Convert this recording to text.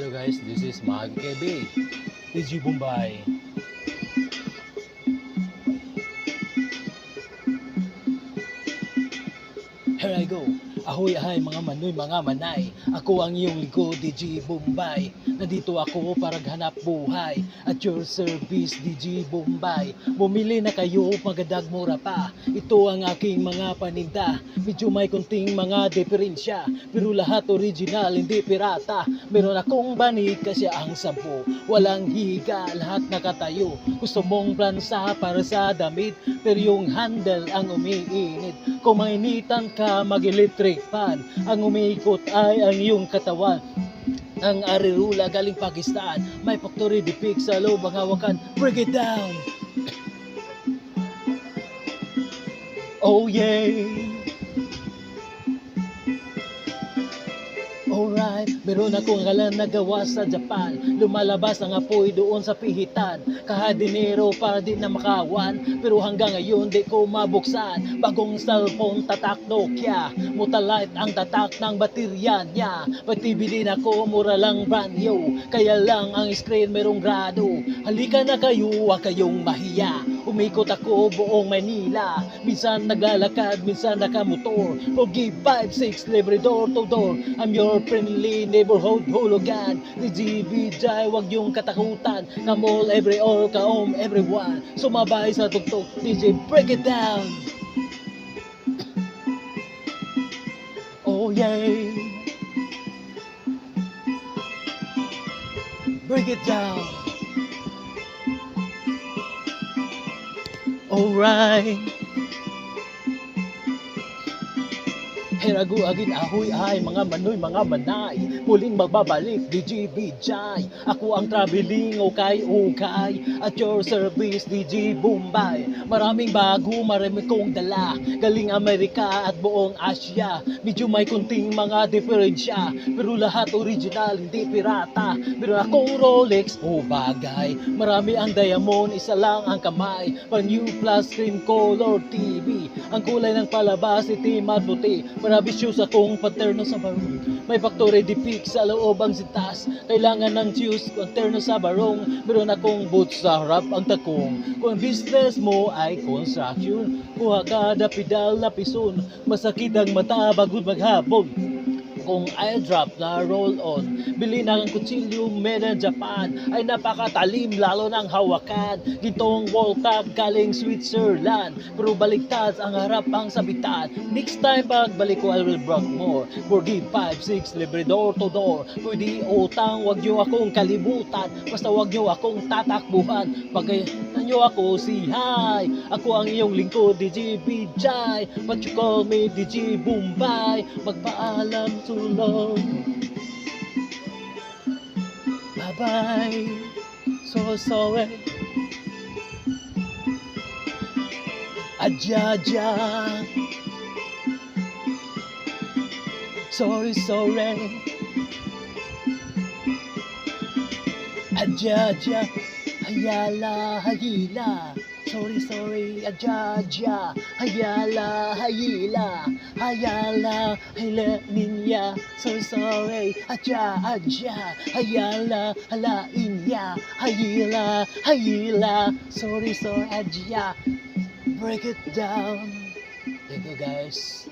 Hello guys, this is Mag KB, DJ Bombay. Here I go. Ahoy ahay mga manoy, mga manay. Ako ang iyong lingkod, DJ Bombay. Nandito ako para hanap buhay. At your service, DJ Bombay. Bumili na kayo, magadag mura pa. Ito ang aking mga paninda. Medyo may kunting mga diferensya. Pero lahat original, hindi pirata. Meron akong banig kasi ang 10. Walang higa, lahat nakatayo. Gusto mong plansa para sa damit. Pero yung handle ang umiinit. Kung mainitan ka, mag-electric fan. Ang umiikot ay ang iyong katawan. Ang arirula galing Pakistan. May factory depict sa loob ang hawakan. Break it down. Oh yeah. Alright, meron akong ngalan na gawa sa Japan. Lumalabas ang apoy doon sa pihitan. Kahadinero para di na makawan. Pero hanggang ngayon di ko mabuksan. Bagong cellphone tatak Nokia. Mutalite ang tatak ng baterya niya. Pagtibilin ako, mura lang brand new. Kaya lang ang screen merong grado. Halika na kayo, huwag kayong mahiya. Umikot ako buong Manila. Minsan naglalakad, minsan nakamotor. Pogi 5-6, libre door to door. I'm your friendly neighborhood hulugan. DJ BJ, wag yung katakutan. Kamol every or kaom everyone. Sumabay sa tuktok, DJ break it down. Oh yeah. Break it down. Alright. Herago agin ahoy ay mga manoy, mga manay. Muling magbabalik, DJ Bijay. Ako ang traveling, okay. At your service, DJ Bombay. Maraming bago, marami kong dala. Galing Amerika at buong Asia. Medyo may kunting mga diferensya. Pero lahat original, hindi pirata. Pero akong Rolex, bagay. Marami ang diamond, isa lang ang kamay. Pang new plus cream color TV. Ang kulay ng palabas, itim at puti. Marami shoes akong paterno sa barong. May factory depict sa loob ang sitas. Kailangan ng shoes, paterno sa barong. Meron akong boots sa harap ang takong. Kung business mo ay construction, kuha kada pedal na pison. Masakit ang mata bago maghapon. Kung airdrop na roll-on, bili ng kutsilyo made in Japan ay napakatalim lalo ng hawakan. Gintong World Cup galing Switzerland, pero baliktad ang harap ang sabitan. Next time pagbalik ko I will brought more. Forgive 5-6 libre door to door. Pwede utang, wag nyo akong kalibutan. Basta wag nyo akong tatakbuhan. Pagkailan nyo ako si hi. Ako ang iyong lingkod DJ Bijay, but you call me DJ Bombay. Magpaalam to long. Bye bye. So sorry. Aja. Sorry. Aja. Hayila. Sorry, aja, hayala, ninya. Sorry, aja, hayala, inya, hayila. Sorry, aja. Break it down. Thank you guys.